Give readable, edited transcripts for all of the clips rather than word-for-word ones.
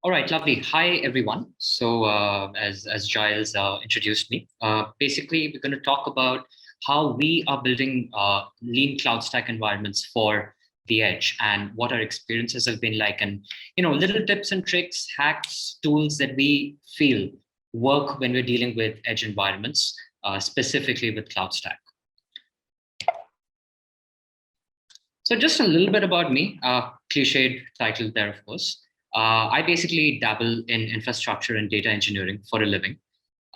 All right, lovely. Hi, everyone. So, as Giles introduced me, basically, we're going to talk about how we are building lean cloud stack environments for the edge and what our experiences have been like, and little tips and tricks, hacks, tools that we feel work when we're dealing with edge environments, specifically with cloud stack. So, just a little bit about me. Cliched title there, of course. I basically dabble in infrastructure and data engineering for a living.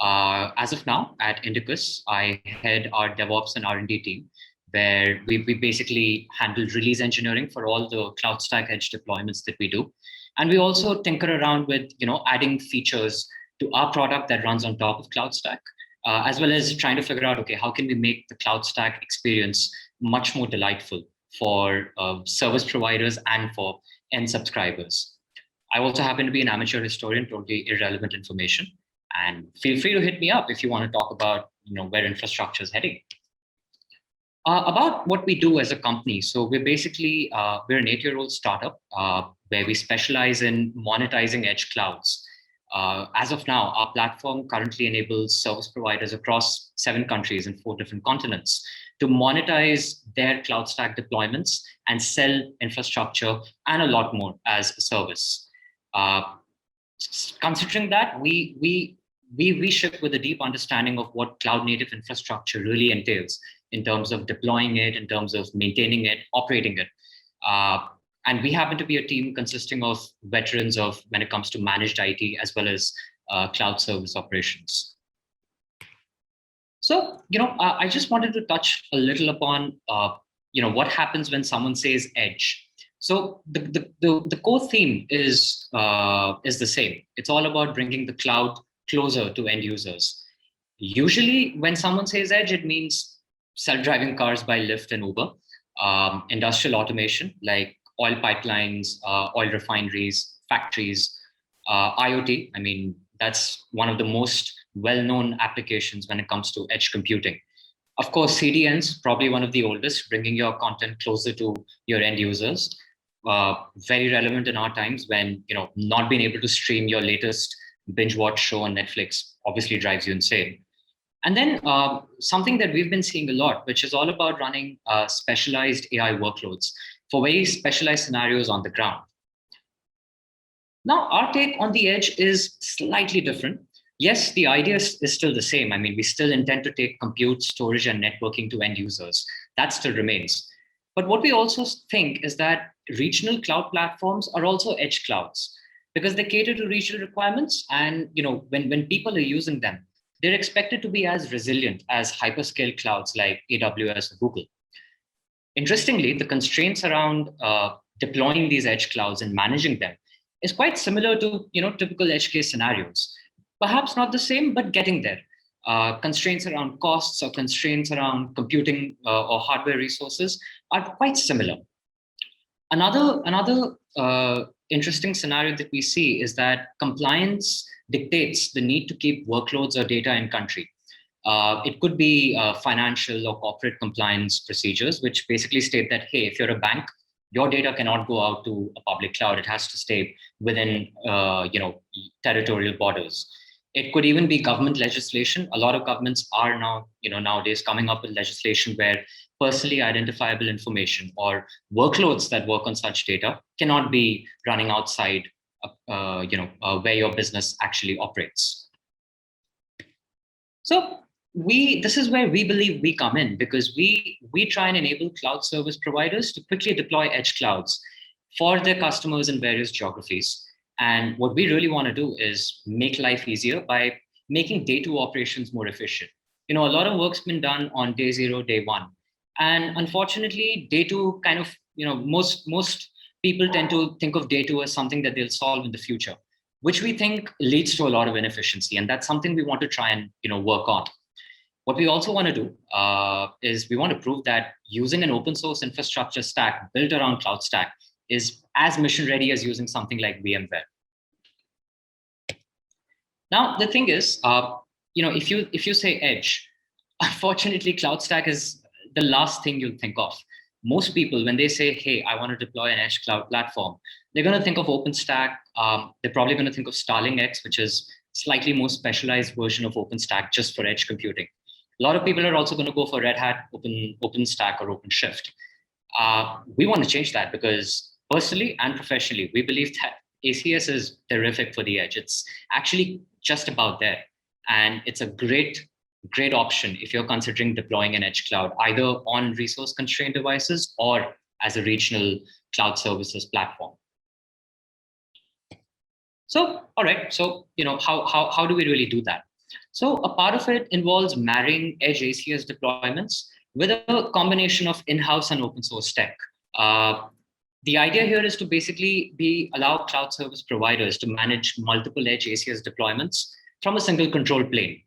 As of now, at IndiQus, I head our DevOps and R&D team, where we basically handle release engineering for all the CloudStack Edge deployments that we do. And we also tinker around with adding features to our product that runs on top of CloudStack, as well as trying to figure out, okay, how can we make the CloudStack experience much more delightful for service providers and for end subscribers. I also happen to be an amateur historian, totally irrelevant information. And feel free to hit me up if you want to talk about where infrastructure is heading. About what we do as a company. So we're basically, we're an 8-year-old startup where we specialize in monetizing edge clouds. As of now, our platform currently enables service providers across 7 countries and 4 different continents to monetize their cloud stack deployments and sell infrastructure and a lot more as a service. Considering that, we ship with a deep understanding of what cloud native infrastructure really entails in terms of deploying it, in terms of maintaining it, operating it. And we happen to be a team consisting of veterans of when it comes to managed IT as well as cloud service operations. So, I just wanted to touch a little upon, what happens when someone says edge. So the core theme is the same. It's all about bringing the cloud closer to end users. Usually, when someone says edge, it means self-driving cars by Lyft and Uber, industrial automation like oil pipelines, oil refineries, factories, IoT. I mean, that's one of the most well-known applications when it comes to edge computing. Of course, CDNs, probably one of the oldest, bringing your content closer to your end users. Very relevant in our times when not being able to stream your latest binge watch show on Netflix obviously drives you insane. And then something that we've been seeing a lot, which is all about running specialized AI workloads for very specialized scenarios on the ground. Now, our take on the edge is slightly different. Yes, the idea is still the same. I mean, we still intend to take compute, storage, and networking to end users. That still remains. But what we also think is that regional cloud platforms are also edge clouds because they cater to regional requirements. And when people are using them, they're expected to be as resilient as hyperscale clouds like AWS or Google. Interestingly, the constraints around deploying these edge clouds and managing them is quite similar to typical edge case scenarios. Perhaps not the same, but getting there. Constraints around costs or constraints around computing or hardware resources are quite similar. Another interesting scenario that we see is that compliance dictates the need to keep workloads or data in country. It could be financial or corporate compliance procedures, which basically state that, hey, if you're a bank, your data cannot go out to a public cloud. It has to stay within territorial borders. It could even be government legislation. A lot of governments are now, nowadays coming up with legislation where personally identifiable information or workloads that work on such data cannot be running outside, where your business actually operates. So this is where we believe we come in because we try and enable cloud service providers to quickly deploy edge clouds for their customers in various geographies. And what we really want to do is make life easier by making day 2 operations more efficient. A lot of work's been done on day 0, day 1. And unfortunately, day 2 kind of, most people tend to think of day 2 as something that they'll solve in the future, which we think leads to a lot of inefficiency. And that's something we want to try and, work on. What we also want to do is we want to prove that using an open source infrastructure stack built around CloudStack is as mission ready as using something like VMware. Now, the thing is, if you say edge, unfortunately, CloudStack is the last thing you'll think of. most people, when they say, hey, I want to deploy an edge cloud platform, they're going to think of OpenStack. They're probably going to think of Starling X, which is slightly more specialized version of OpenStack just for edge computing. A lot of people are also going to go for Red Hat, OpenStack, or OpenShift. We want to change that because personally and professionally, we believe that ACS is terrific for the edge. It's actually just about there. And it's a great option if you're considering deploying an edge cloud, either on resource constrained devices or as a regional cloud services platform. So, all right. So, how do we really do that? So a part of it involves marrying edge ACS deployments with a combination of in-house and open source tech. The idea here is to basically allow cloud service providers to manage multiple edge ACS deployments from a single control plane,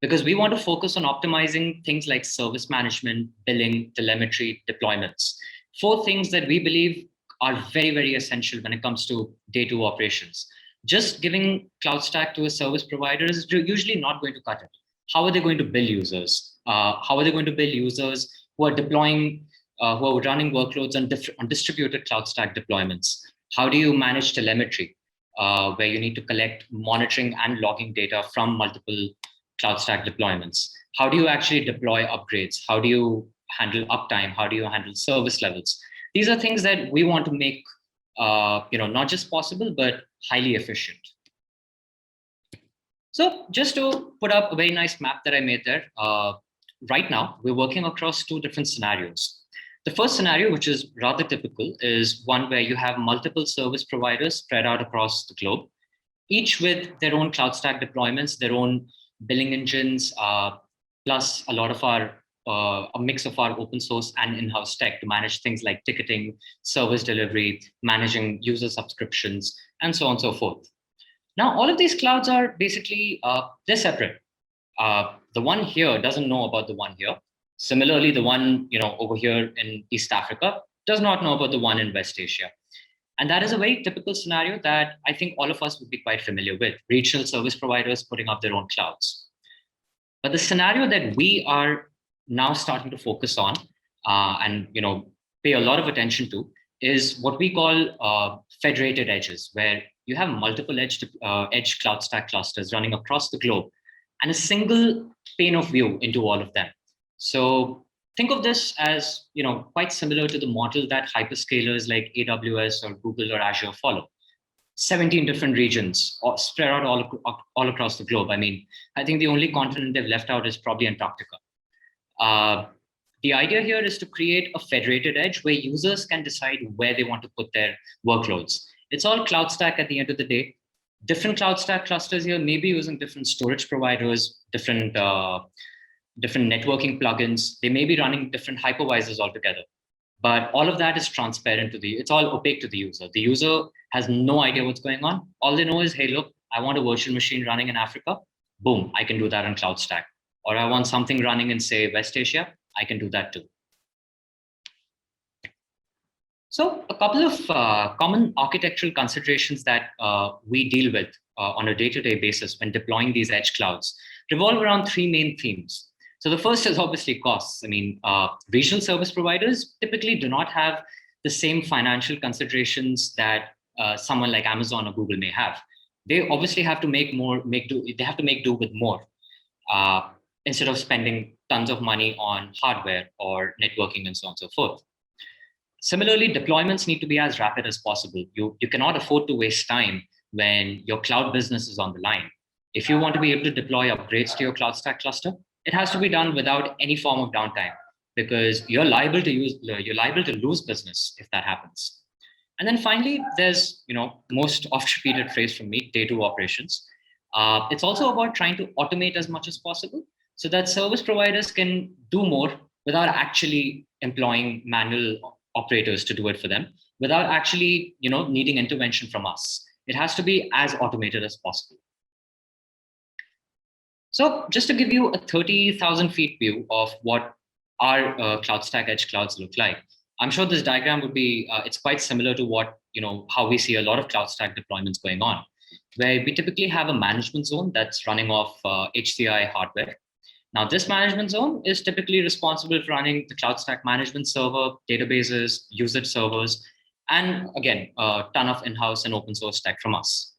because we want to focus on optimizing things like service management, billing, telemetry, deployments, 4 things that we believe are very, very essential when it comes to day 2 operations. Just giving CloudStack to a service provider is usually not going to cut it. How are they going to bill users? How are they going to bill users who are deploying, who are running workloads on distributed CloudStack deployments? How do you manage telemetry, where you need to collect monitoring and logging data from multiple CloudStack deployments? How do you actually deploy upgrades? How do you handle uptime? How do you handle service levels? These are things that we want to make not just possible, but highly efficient. So just to put up a very nice map that I made there, right now, we're working across 2 different scenarios. The first scenario, which is rather typical, is one where you have multiple service providers spread out across the globe, each with their own CloudStack deployments, their own billing engines, plus a lot of a mix of our open source and in-house tech to manage things like ticketing, service delivery, managing user subscriptions, and so on and so forth. Now, all of these clouds are basically, they're separate. The one here doesn't know about the one here. Similarly, the one over here in East Africa does not know about the one in West Asia. And that is a very typical scenario that I think all of us would be quite familiar with, regional service providers putting up their own clouds. But the scenario that we are now starting to focus on and pay a lot of attention to is what we call federated edges, where you have multiple edge CloudStack clusters running across the globe and a single pane of view into all of them. So think of this as quite similar to the model that hyperscalers like AWS or Google or Azure follow. 17 different regions spread out all across the globe. I mean, I think the only continent they've left out is probably Antarctica. The idea here is to create a federated edge where users can decide where they want to put their workloads. It's all CloudStack at the end of the day. Different CloudStack clusters here may be using different storage providers, different networking plugins. They may be running different hypervisors altogether. But all of that is transparent it's all opaque to the user. The user has no idea what's going on. All they know is, hey, look, I want a virtual machine running in Africa. Boom, I can do that on CloudStack. Or I want something running in, say, West Asia, I can do that too. So a couple of common architectural considerations that we deal with on a day-to-day basis when deploying these edge clouds revolve around 3 main themes. So the first is obviously costs. I mean, regional service providers typically do not have the same financial considerations that someone like Amazon or Google may have. They obviously have to make do with more. Instead of spending tons of money on hardware or networking and so on and so forth. Similarly, deployments need to be as rapid as possible. You cannot afford to waste time when your cloud business is on the line. If you want to be able to deploy upgrades to your CloudStack cluster, it has to be done without any form of downtime, because you're liable to lose business if that happens. And then finally, there's most oft-repeated phrase from me, day 2 operations. It's also about trying to automate as much as possible, so that service providers can do more without actually employing manual operators to do it for them, without actually needing intervention from us. It has to be as automated as possible. So just to give you a 30,000 feet view of what our CloudStack edge clouds look like, I'm sure this diagram would be, it's quite similar to what, how we see a lot of CloudStack deployments going on, where we typically have a management zone that's running off HCI hardware. Now, this management zone is typically responsible for running the CloudStack management server, databases, usage servers, and again, a ton of in-house and open source tech from us.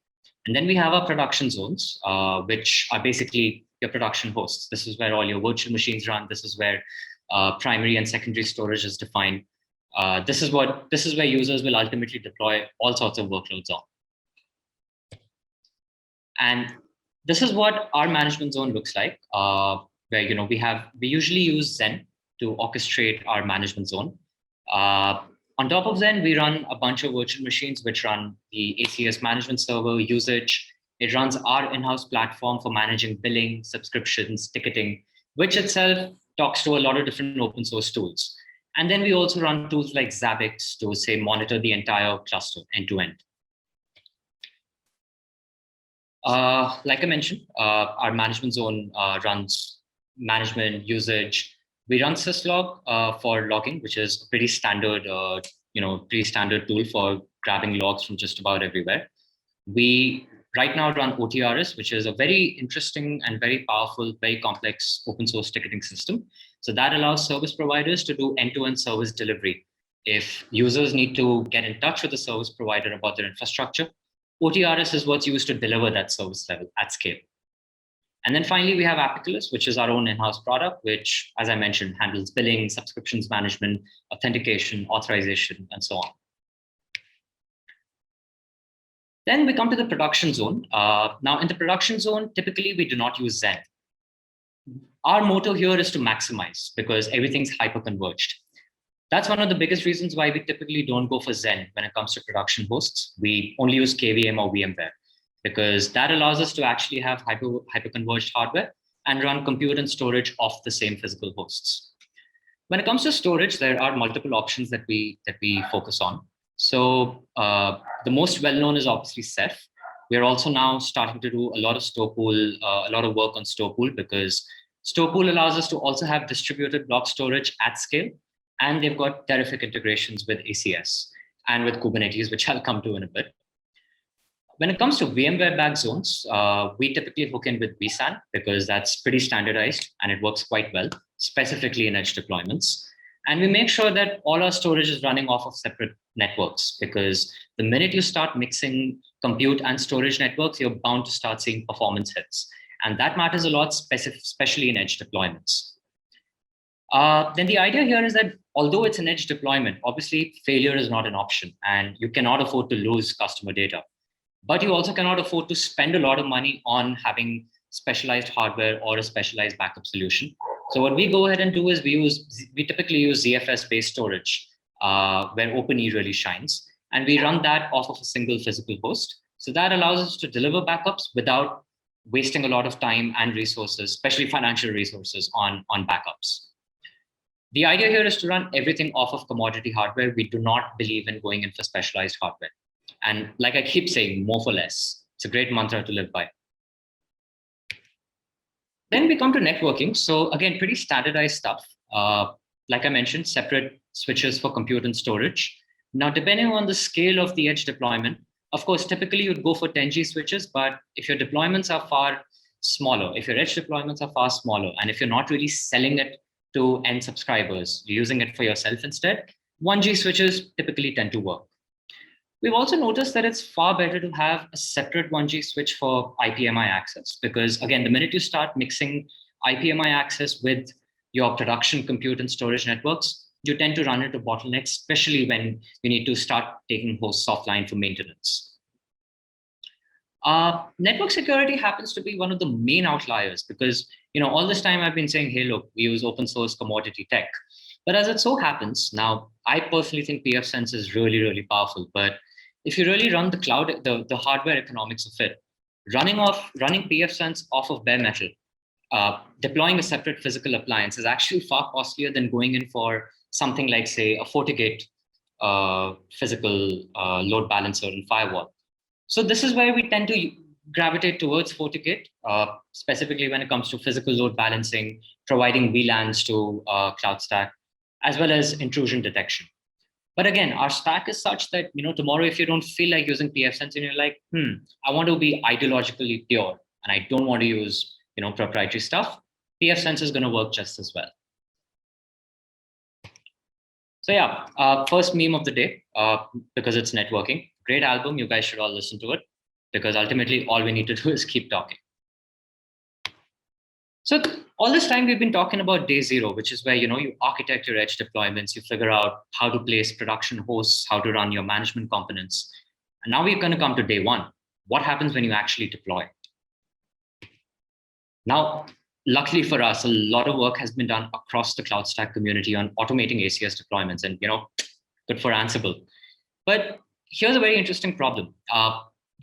And then we have our production zones, which are basically your production hosts. This is where all your virtual machines run. This is where primary and secondary storage is defined. This is where users will ultimately deploy all sorts of workloads on. And this is what our management zone looks like, where we usually use Zen to orchestrate our management zone. On top of Zen, we run a bunch of virtual machines which run the ACS management server, usage. It runs our in-house platform for managing billing, subscriptions, ticketing, which itself talks to a lot of different open source tools. And then we also run tools like XAVIX to, say, monitor the entire cluster end to end. Like I mentioned, our management zone runs management, usage. We run syslog for logging, which is a pretty standard, tool for grabbing logs from just about everywhere. We right now run OTRS, which is a very interesting and very powerful, very complex open source ticketing system. So that allows service providers to do end-to-end service delivery. If users need to get in touch with the service provider about their infrastructure, OTRS is what's used to deliver that service level at scale. And then finally, we have IndiQus, which is our own in-house product, which, as I mentioned, handles billing, subscriptions management, authentication, authorization, and so on. Then we come to the production zone. Now, in the production zone, typically, we do not use Zen. Our motto here is to maximize because everything's hyper-converged. That's one of the biggest reasons why we typically don't go for Zen when it comes to production hosts. We only use KVM or VMware because that allows us to actually have hyper-converged hardware and run compute and storage off the same physical hosts. When it comes to storage, there are multiple options that we focus on. So the most well-known is obviously Ceph. We are also now starting to do a lot of Storepool, a lot of work on Storepool because Storepool allows us to also have distributed block storage at scale. And they've got terrific integrations with ACS and with Kubernetes, which I'll come to in a bit. When it comes to VMware-backed zones, we typically hook in with vSAN because that's pretty standardized and it works quite well, specifically in edge deployments. And we make sure that all our storage is running off of separate networks because the minute you start mixing compute and storage networks, you're bound to start seeing performance hits. And that matters a lot, especially in edge deployments. Then the idea here is that although it's an edge deployment, obviously failure is not an option and you cannot afford to lose customer data. But you also cannot afford to spend a lot of money on having specialized hardware or a specialized backup solution. So what we go ahead and do is we typically use ZFS-based storage, where OpenE really shines. And we run that off of a single physical host. So that allows us to deliver backups without wasting a lot of time and resources, especially financial resources on backups. The idea here is to run everything off of commodity hardware. We do not believe in going in for specialized hardware. And like I keep saying, more for less. It's a great mantra to live by. Then we come to networking. So again, pretty standardized stuff. Like I mentioned, separate switches for compute and storage. Now, depending on the scale of the edge deployment, of course, typically you'd go for 10G switches, but if your deployments are far smaller, if your edge deployments are far smaller, and if you're not really selling it to end subscribers, you're using it for yourself instead, 1G switches typically tend to work. We've also noticed that it's far better to have a separate 1G switch for IPMI access, because again, the minute you start mixing IPMI access with your production compute and storage networks, you tend to run into bottlenecks, especially when you need to start taking hosts offline for maintenance. Network security happens to be one of the main outliers because, all this time I've been saying, hey, look, we use open source commodity tech. But as it so happens, now I personally think pfSense is really, really powerful. But if you really run the cloud, the hardware economics of it, running pfSense off of bare metal, deploying a separate physical appliance is actually far costlier than going in for something like, say, a FortiGate physical load balancer and firewall. So this is where we tend to gravitate towards FortiGate, specifically when it comes to physical load balancing, providing VLANs to CloudStack, as well as intrusion detection. But again, our stack is such that, tomorrow, if you don't feel like using pfSense and you're like, I want to be ideologically pure and I don't want to use, proprietary stuff, pfSense is going to work just as well. So yeah, first meme of the day, because it's networking. Great album. You guys should all listen to it, because ultimately all we need to do is keep talking. So all this time we've been talking about day zero, which is where you architect your edge deployments, you figure out how to place production hosts, how to run your management components. And now we're going to come to day one. What happens when you actually deploy? Now, luckily for us, a lot of work has been done across the CloudStack community on automating ACS deployments, and good for Ansible. But here's a very interesting problem.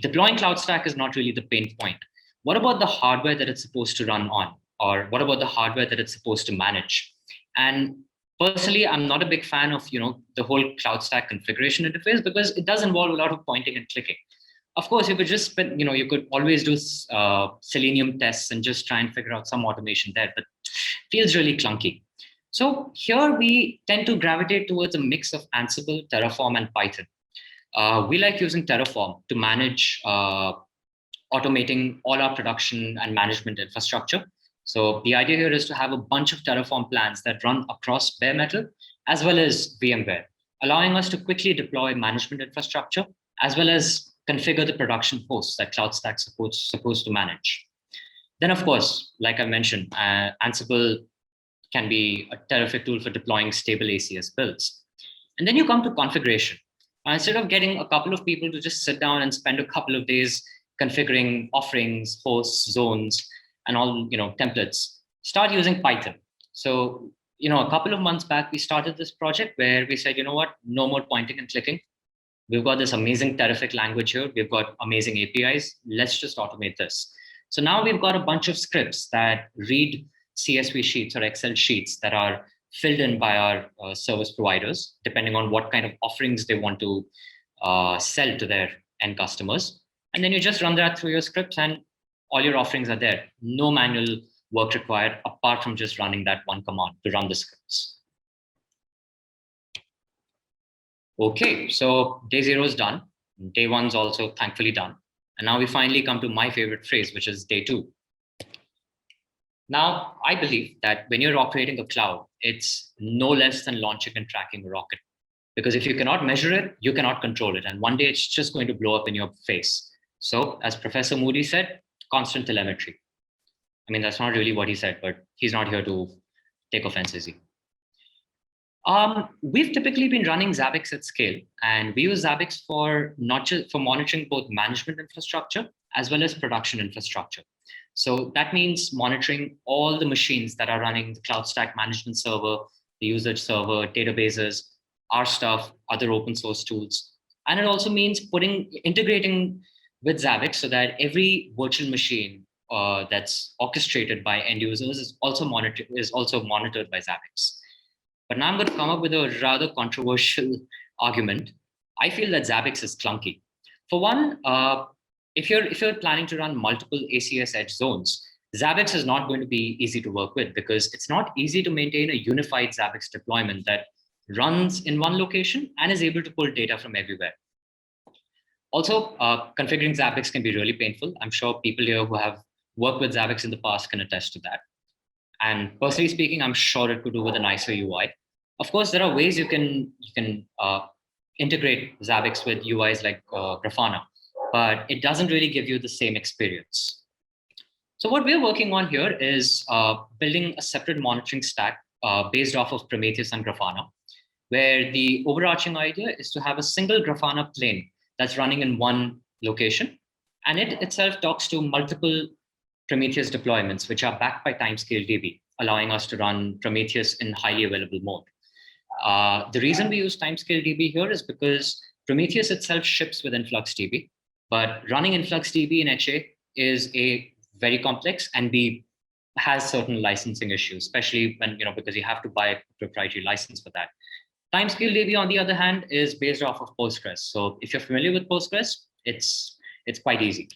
Deploying CloudStack is not really the pain point. What about the hardware that it's supposed to run on? Or what about the hardware that it's supposed to manage? And personally, I'm not a big fan of the whole CloudStack configuration interface, because it does involve a lot of pointing and clicking. Of course, you could just spend, you could always do Selenium tests and just try and figure out some automation there, but it feels really clunky. So here we tend to gravitate towards a mix of Ansible, Terraform, and Python. We like using Terraform to manage automating all our production and management infrastructure. So the idea here is to have a bunch of Terraform plans that run across bare metal as well as VMware, allowing us to quickly deploy management infrastructure as well as configure the production hosts that CloudStack supposed to manage. Then, of course, like I mentioned, Ansible can be a terrific tool for deploying stable ACS builds. And then you come to configuration. Instead of getting a couple of people to just sit down and spend a couple of days configuring offerings, hosts, zones, and all templates, start using Python. So a couple of months back, we started this project where we said, what, no more pointing and clicking. We've got this amazing, terrific language here. We've got amazing APIs. Let's just automate this. So now we've got a bunch of scripts that read CSV sheets or Excel sheets that are filled in by our service providers, depending on what kind of offerings they want to sell to their end customers. And then you just run that through your scripts and all your offerings are there. No manual work required apart from just running that one command to run the scripts. Okay, so day zero is done. Day one's also thankfully done. And now we finally come to my favorite phrase, which is day two. Now, I believe that when you're operating a cloud, it's no less than launching and tracking a rocket. Because if you cannot measure it, you cannot control it. And one day it's just going to blow up in your face. So as Professor Moody said, constant telemetry. I mean, that's not really what he said, but he's not here to take offense, is he? We've typically been running XAVIX at scale, and we use XAVIX for not just for monitoring both management infrastructure as well as production infrastructure. So that means monitoring all the machines that are running the CloudStack management server, the usage server, databases, our stuff, other open source tools. And it also means integrating with XAVIX so that every virtual machine that's orchestrated by end users is also monitored by XAVIX. But now I'm going to come up with a rather controversial argument. I feel that XAVIX is clunky. For one, if you're planning to run multiple ACS edge zones, XAVIX is not going to be easy to work with because it's not easy to maintain a unified XAVIX deployment that runs in one location and is able to pull data from everywhere. Also, configuring XAVIX can be really painful. I'm sure people here who have worked with XAVIX in the past can attest to that. And personally speaking, I'm sure it could do with a nicer UI. Of course, there are ways you can integrate XAVIX with UIs like Grafana, but it doesn't really give you the same experience. So what we're working on here is building a separate monitoring stack based off of Prometheus and Grafana, where the overarching idea is to have a single Grafana plane that's running in one location, and it itself talks to multiple Prometheus deployments, which are backed by Timescale DB, allowing us to run Prometheus in highly available mode. The reason we use Timescale DB here is because Prometheus itself ships with InfluxDB, but running InfluxDB in HA is very complex, and B, has certain licensing issues, especially when, because you have to buy a proprietary license for that. Timescale DB, on the other hand, is based off of Postgres. So if you're familiar with Postgres, it's quite easy.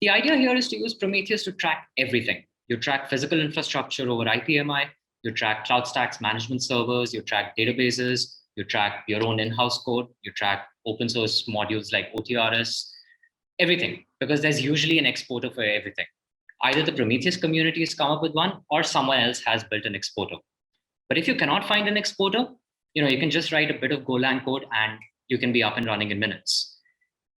The idea here is to use Prometheus to track everything. You track physical infrastructure over IPMI, you track CloudStack's management servers, you track databases, you track your own in-house code, you track open source modules like OTRS, everything, because there's usually an exporter for everything. Either the Prometheus community has come up with one or someone else has built an exporter. But if you cannot find an exporter, you can just write a bit of Golang code and you can be up and running in minutes.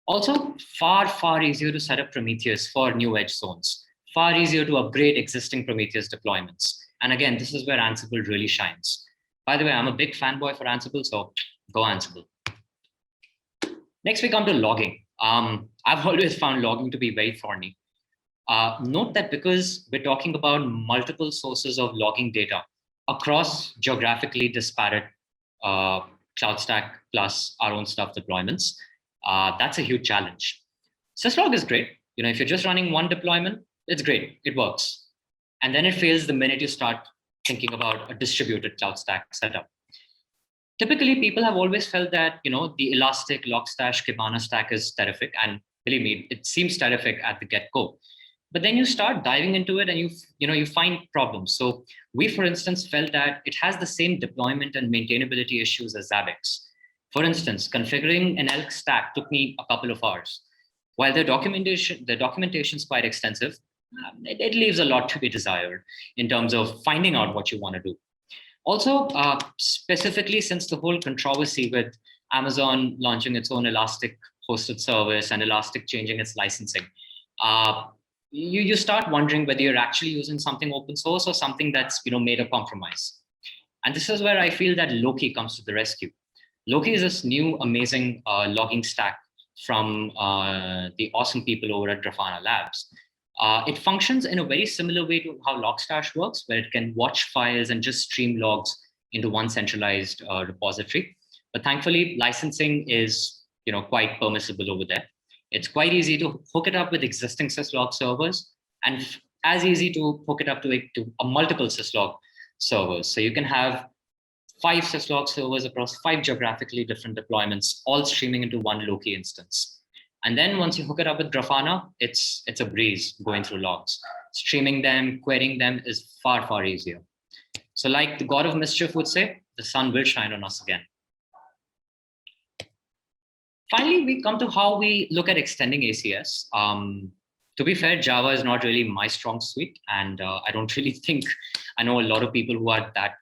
Also, far, far easier to set up Prometheus for new edge zones, far easier to upgrade existing Prometheus deployments. And again, this is where Ansible really shines. By the way, I'm a big fanboy for Ansible, so go Ansible. Next, we come to logging. I've always found logging to be very thorny. Note that because we're talking about multiple sources of logging data across geographically disparate CloudStack plus our own stuff deployments, that's a huge challenge. Syslog is great. If you're just running one deployment, it's great. It works. And then it fails the minute you start thinking about a distributed CloudStack setup. Typically, people have always felt that, the Elastic, Logstash, Kibana stack is terrific. And believe me, it seems terrific at the get-go. But then you start diving into it and you find problems. So we, for instance, felt that it has the same deployment and maintainability issues as XAVIX. For instance, configuring an Elk stack took me a couple of hours. While the documentation is quite extensive, it leaves a lot to be desired in terms of finding out what you want to do. Also, specifically since the whole controversy with Amazon launching its own Elastic hosted service and Elastic changing its licensing, you start wondering whether you're actually using something open source or something that's made a compromise. And this is where I feel that Loki comes to the rescue. Loki is this new amazing logging stack from the awesome people over at Grafana Labs. It functions in a very similar way to how Logstash works, where it can watch files and just stream logs into one centralized repository. But thankfully, licensing is quite permissible over there. It's quite easy to hook it up with existing syslog servers, and as easy to hook it up to a multiple syslog servers. So you can have 5 syslog servers across 5 geographically different deployments, all streaming into one Loki instance. And then once you hook it up with Grafana, it's a breeze going through logs. Streaming them, querying them is far, far easier. So like the God of Mischief would say, the sun will shine on us again. Finally, we come to how we look at extending ACS. To be fair, Java is not really my strong suite, and I don't really think I know a lot of people who are that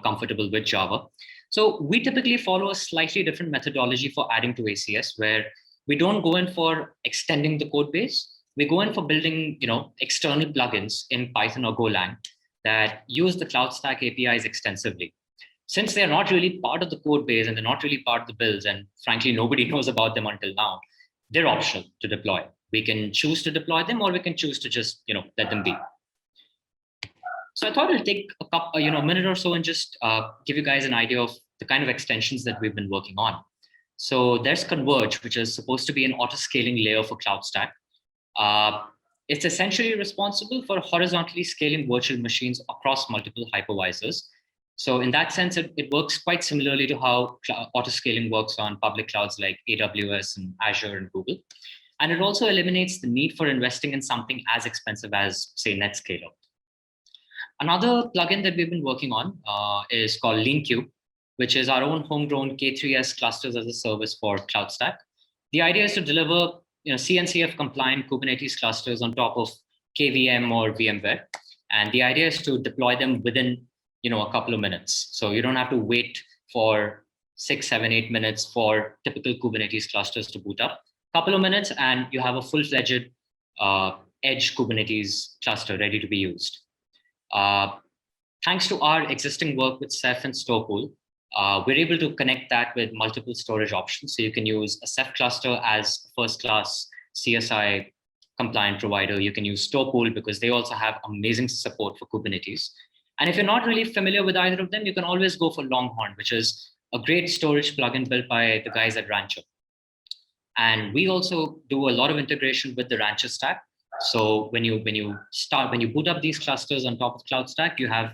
comfortable with Java. So we typically follow a slightly different methodology for adding to ACS, where we don't go in for extending the code base. We go in for building external plugins in Python or Golang that use the CloudStack APIs extensively. Since they're not really part of the code base and they're not really part of the builds, and frankly, nobody knows about them until now, they're optional to deploy. We can choose to deploy them, or we can choose to just let them be. So I thought I'll take a minute or so and just give you guys an idea of the kind of extensions that we've been working on. So there's Converge, which is supposed to be an auto-scaling layer for CloudStack. It's essentially responsible for horizontally scaling virtual machines across multiple hypervisors. So in that sense, it works quite similarly to how auto-scaling works on public clouds like AWS and Azure and Google. And it also eliminates the need for investing in something as expensive as, say, Netscaler. Another plugin that we've been working on is called LeanQ, which is our own homegrown K3S clusters as a service for CloudStack. The idea is to deliver CNCF compliant Kubernetes clusters on top of KVM or VMware. And the idea is to deploy them within a couple of minutes. So you don't have to wait for 6, 7, 8 minutes for typical Kubernetes clusters to boot up. A couple of minutes and you have a full-fledged edge Kubernetes cluster ready to be used. Thanks to our existing work with Ceph and Storepool, we're able to connect that with multiple storage options. So you can use a Ceph cluster as first-class CSI compliant provider. You can use Storepool because they also have amazing support for Kubernetes. And if you're not really familiar with either of them, you can always go for Longhorn, which is a great storage plugin built by the guys at Rancher. And we also do a lot of integration with the Rancher stack. So when you boot up these clusters on top of CloudStack, you have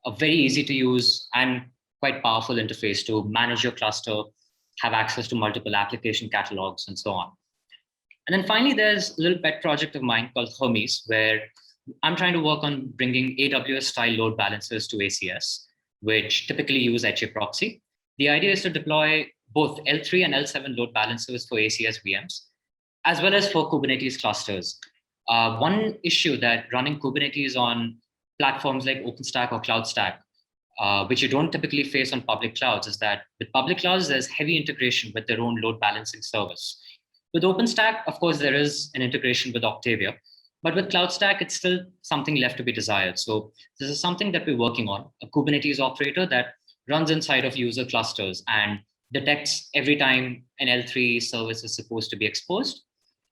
a very easy to use and quite powerful interface to manage your cluster, have access to multiple application catalogs, and so on. And then finally, there's a little pet project of mine called Hermes, where I'm trying to work on bringing AWS-style load balancers to ACS, which typically use HA proxy. The idea is to deploy both L3 and L7 load balancers for ACS VMs, as well as for Kubernetes clusters. One issue that running Kubernetes on platforms like OpenStack or CloudStack, which you don't typically face on public clouds, is that with public clouds, there's heavy integration with their own load balancing service. With OpenStack, of course, there is an integration with Octavia, but with CloudStack, it's still something left to be desired. So this is something that we're working on, a Kubernetes operator that runs inside of user clusters and detects every time an L3 service is supposed to be exposed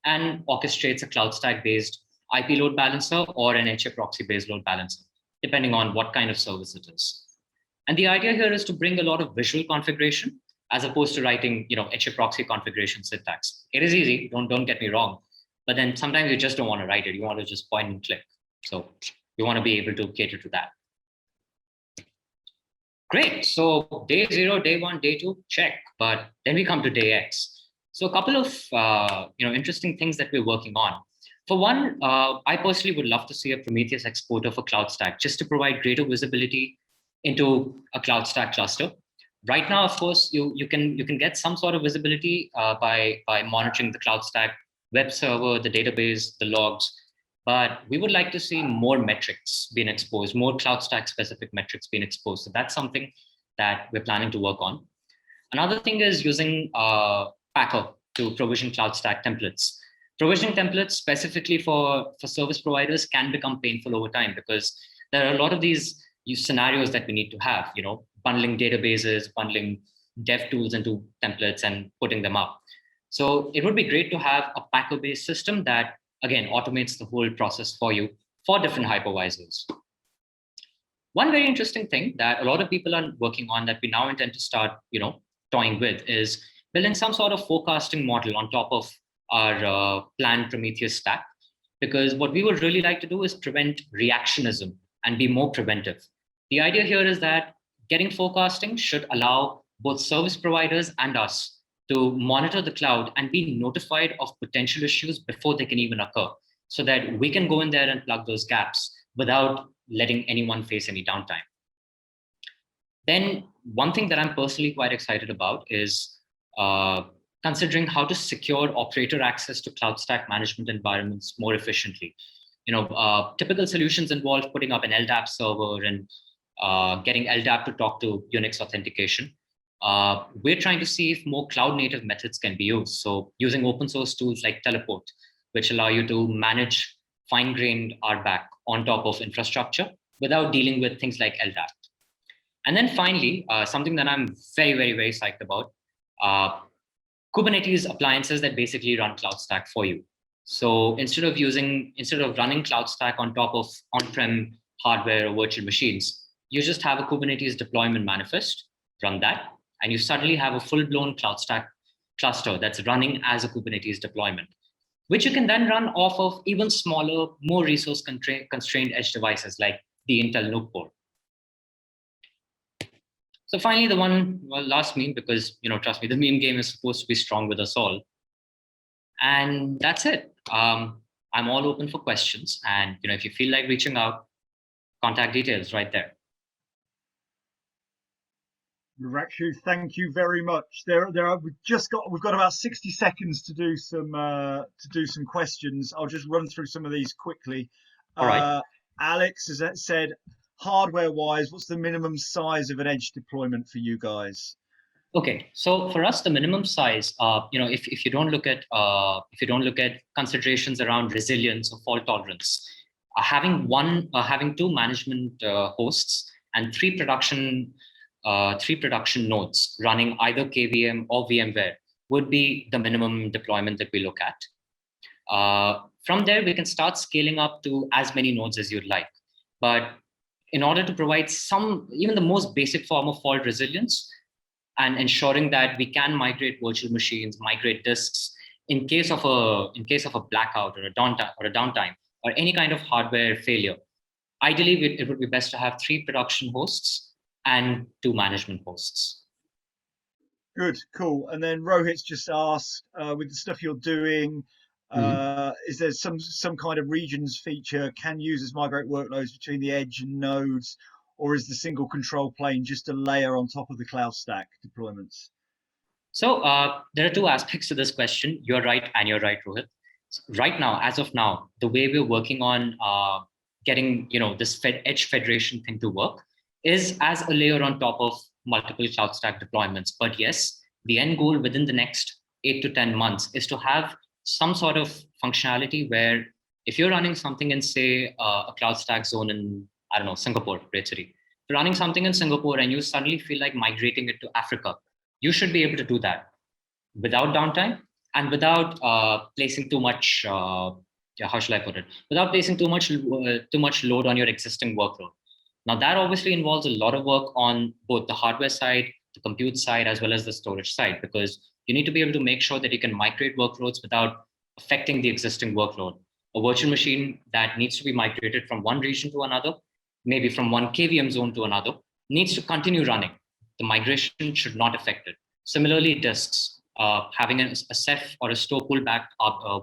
and orchestrates a CloudStack-based IP load balancer or an HA proxy-based load balancer, depending on what kind of service it is. And the idea here is to bring a lot of visual configuration as opposed to writing, HA proxy configuration syntax. It is easy, don't get me wrong, but then sometimes you just don't want to write it. You want to just point and click. So you want to be able to cater to that. Great. So day 0, day 1, day 2, check. But then we come to day X. So a couple of interesting things that we're working on. For one, I personally would love to see a Prometheus exporter for CloudStack just to provide greater visibility into a CloudStack cluster. Right now, of course, you can get some sort of visibility by monitoring the CloudStack web server, the database, the logs. But we would like to see more metrics being exposed, more CloudStack specific metrics being exposed. So that's something that we're planning to work on. Another thing is using Packer to provision CloudStack templates. Provisioning templates specifically for service providers can become painful over time because there are a lot of these scenarios that we need to have, bundling databases, bundling dev tools into templates and putting them up. So it would be great to have a Packer-based system that, again, automates the whole process for you for different hypervisors. One very interesting thing that a lot of people are working on that we now intend to start, toying with is building some sort of forecasting model on top of our planned Prometheus stack. Because what we would really like to do is prevent reactionism and be more preventive. The idea here is that getting forecasting should allow both service providers and us to monitor the cloud and be notified of potential issues before they can even occur, so that we can go in there and plug those gaps without letting anyone face any downtime. Then one thing that I'm personally quite excited about is considering how to secure operator access to CloudStack management environments more efficiently. Typical solutions involve putting up an LDAP server and getting LDAP to talk to Unix authentication. We're trying to see if more cloud native methods can be used. So using open source tools like Teleport, which allow you to manage fine-grained RBAC on top of infrastructure without dealing with things like LDAP. And then finally, something that I'm very, very, very psyched about, Kubernetes appliances that basically run CloudStack for you. So instead of running CloudStack on top of on-prem hardware or virtual machines, you just have a Kubernetes deployment manifest, run that, and you suddenly have a full-blown CloudStack cluster that's running as a Kubernetes deployment, which you can then run off of even smaller, more resource constrained edge devices like the Intel NUC board. So finally, the last meme, because trust me, the meme game is supposed to be strong with us all. And that's it. I'm all open for questions. And if you feel like reaching out, contact details right there. Rudraksh, thank you very much. We've got about 60 seconds to do some questions. I'll just run through some of these quickly. All right. Alex has said, hardware-wise, what's the minimum size of an edge deployment for you guys? Okay, so for us, the minimum size, if you don't look at considerations around resilience or fault tolerance, having two management hosts and three production nodes running either KVM or VMware would be the minimum deployment that we look at. From there, we can start scaling up to as many nodes as you'd like. But in order to provide even the most basic form of fault resilience and ensuring that we can migrate virtual machines, migrate disks in case of a blackout or a downtime or any kind of hardware failure, ideally it would be best to have 3 production hosts and 2 management hosts. Good, cool. And then Rohit's just asked, with the stuff you're doing, is there some kind of regions feature? Can users migrate workloads between the edge and nodes, or is the single control plane just a layer on top of the CloudStack deployments? So there are 2 aspects to this question. You're right, and you're right, Rohit. Right now, as of now, the way we're working on getting this edge federation thing to work is as a layer on top of multiple CloudStack deployments. But yes, the end goal within the next 8 to 10 months is to have some sort of functionality where if you're running something in, say, a CloudStack zone in, I don't know, Singapore, Great City, if you're running something in Singapore and you suddenly feel like migrating it to Africa, you should be able to do that without downtime and without placing too much, how shall I put it? Without placing too much load on your existing workload. Now that obviously involves a lot of work on both the hardware side, the compute side, as well as the storage side, because you need to be able to make sure that you can migrate workloads without affecting the existing workload. A virtual machine that needs to be migrated from one region to another, maybe from one KVM zone to another, needs to continue running. The migration should not affect it. Similarly, disks, having a Ceph or a store pullback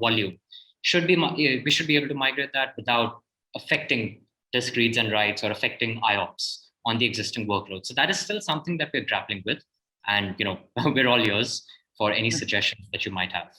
volume, we should be able to migrate that without affecting disk reads and writes or affecting IOPS on the existing workload. So that is still something that we're grappling with. And we're all ears for any suggestions that you might have.